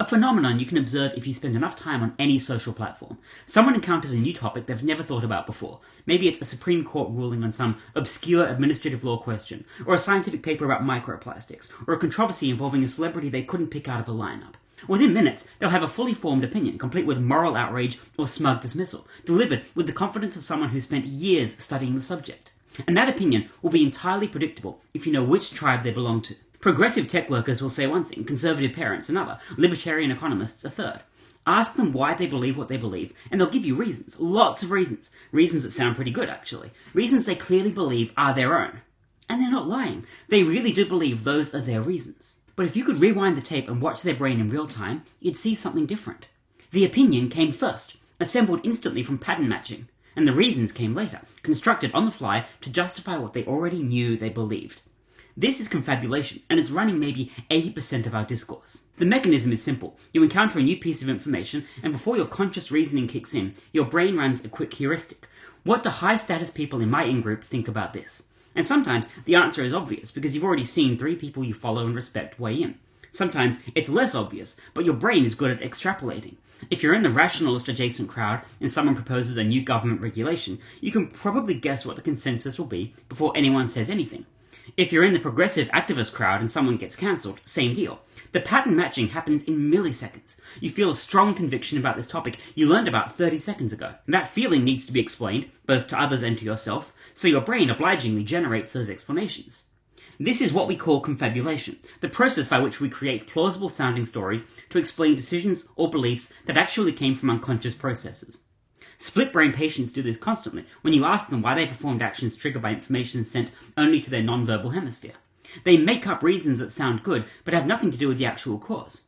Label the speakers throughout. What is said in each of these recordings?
Speaker 1: A phenomenon you can observe if you spend enough time on any social platform. Someone encounters a new topic they've never thought about before. Maybe it's a Supreme Court ruling on some obscure administrative law question, or a scientific paper about microplastics, or a controversy involving a celebrity they couldn't pick out of a lineup. Within minutes, they'll have a fully formed opinion, complete with moral outrage or smug dismissal, delivered with the confidence of someone who spent years studying the subject. And that opinion will be entirely predictable if you know which tribe they belong to. Progressive tech workers will say one thing, conservative parents another, libertarian economists a third. Ask them why they believe what they believe, and they'll give you reasons, lots of reasons. Reasons that sound pretty good, actually. Reasons they clearly believe are their own. And they're not lying. They really do believe those are their reasons. But if you could rewind the tape and watch their brain in real time, you'd see something different. The opinion came first, assembled instantly from pattern matching, and the reasons came later, constructed on the fly to justify what they already knew they believed. This is confabulation, and it's running maybe 80% of our discourse. The mechanism is simple. You encounter a new piece of information, and before your conscious reasoning kicks in, your brain runs a quick heuristic. What do high-status people in my in-group think about this? And sometimes the answer is obvious, because you've already seen 3 people you follow and respect weigh in. Sometimes it's less obvious, but your brain is good at extrapolating. If you're in the rationalist adjacent crowd and someone proposes a new government regulation, you can probably guess what the consensus will be before anyone says anything. If you're in the progressive activist crowd and someone gets cancelled, same deal. The pattern matching happens in milliseconds. You feel a strong conviction about this topic you learned about 30 seconds ago. And that feeling needs to be explained, both to others and to yourself, so your brain obligingly generates those explanations. This is what we call confabulation, the process by which we create plausible sounding stories to explain decisions or beliefs that actually came from unconscious processes. Split-brain patients do this constantly when you ask them why they performed actions triggered by information sent only to their non-verbal hemisphere. They make up reasons that sound good, but have nothing to do with the actual cause.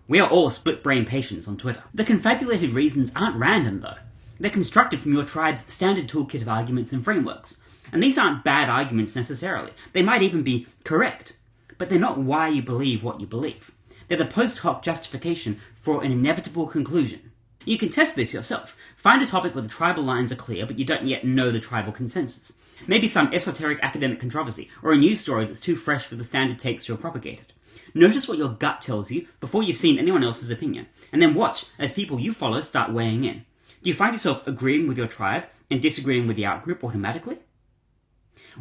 Speaker 1: We are all split-brain patients on Twitter. The confabulated reasons aren't random, though. They're constructed from your tribe's standard toolkit of arguments and frameworks. And these aren't bad arguments necessarily. They might even be correct. But they're not why you believe what you believe. They're the post hoc justification for an inevitable conclusion. You can test this yourself. Find a topic where the tribal lines are clear, but you don't yet know the tribal consensus. Maybe some esoteric academic controversy, or a news story that's too fresh for the standard takes you're propagated. Notice what your gut tells you before you've seen anyone else's opinion, and then watch as people you follow start weighing in. Do you find yourself agreeing with your tribe and disagreeing with the outgroup automatically?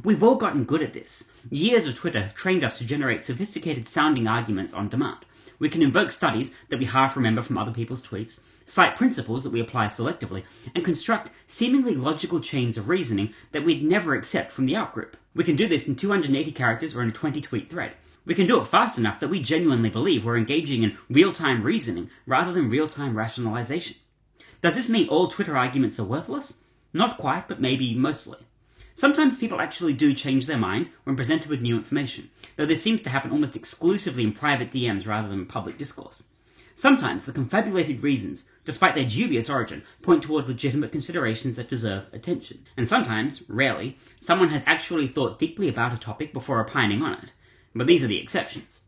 Speaker 1: We've all gotten good at this. Years of Twitter have trained us to generate sophisticated sounding arguments on demand. We can invoke studies that we half remember from other people's tweets, cite principles that we apply selectively, and construct seemingly logical chains of reasoning that we'd never accept from the outgroup. We can do this in 280 characters or in a 20-tweet thread. We can do it fast enough that we genuinely believe we're engaging in real-time reasoning rather than real-time rationalization. Does this mean all Twitter arguments are worthless? Not quite, but maybe mostly. Sometimes people actually do change their minds when presented with new information, though this seems to happen almost exclusively in private DMs rather than public discourse. Sometimes the confabulated reasons, despite their dubious origin, point toward legitimate considerations that deserve attention. And sometimes, rarely, someone has actually thought deeply about a topic before opining on it. But these are the exceptions.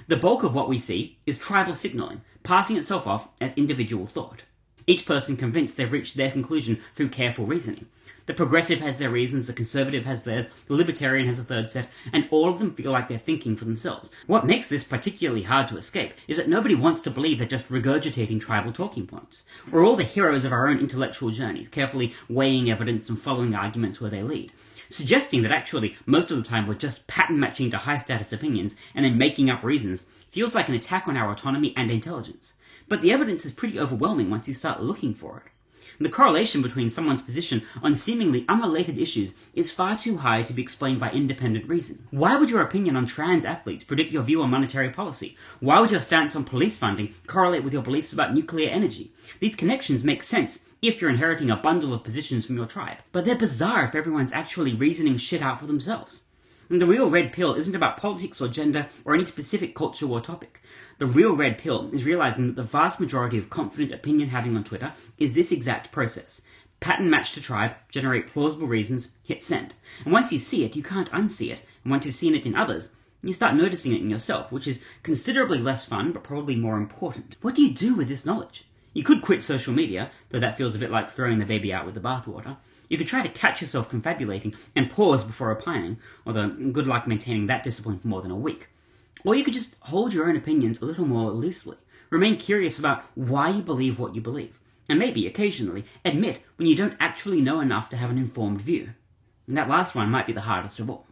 Speaker 1: The bulk of what we see is tribal signaling, passing itself off as individual thought. Each person convinced they've reached their conclusion through careful reasoning. The progressive has their reasons, the conservative has theirs, the libertarian has a third set, and all of them feel like they're thinking for themselves. What makes this particularly hard to escape is that nobody wants to believe they're just regurgitating tribal talking points. We're all the heroes of our own intellectual journeys, carefully weighing evidence and following arguments where they lead. Suggesting that actually, most of the time we're just pattern matching to high-status opinions and then making up reasons feels like an attack on our autonomy and intelligence. But the evidence is pretty overwhelming once you start looking for it. The correlation between someone's position on seemingly unrelated issues is far too high to be explained by independent reason. Why would your opinion on trans athletes predict your view on monetary policy? Why would your stance on police funding correlate with your beliefs about nuclear energy? These connections make sense if you're inheriting a bundle of positions from your tribe, but they're bizarre if everyone's actually reasoning shit out for themselves. And the real red pill isn't about politics or gender or any specific culture or topic. The real red pill is realizing that the vast majority of confident opinion having on Twitter is this exact process. Pattern match to tribe, generate plausible reasons, hit send. And once you see it, you can't unsee it. And once you've seen it in others, you start noticing it in yourself, which is considerably less fun, but probably more important. What do you do with this knowledge? You could quit social media, though that feels a bit like throwing the baby out with the bathwater. You could try to catch yourself confabulating and pause before opining, although good luck maintaining that discipline for more than a week. Or you could just hold your own opinions a little more loosely. Remain curious about why you believe what you believe. And maybe, occasionally, admit when you don't actually know enough to have an informed view. And that last one might be the hardest of all.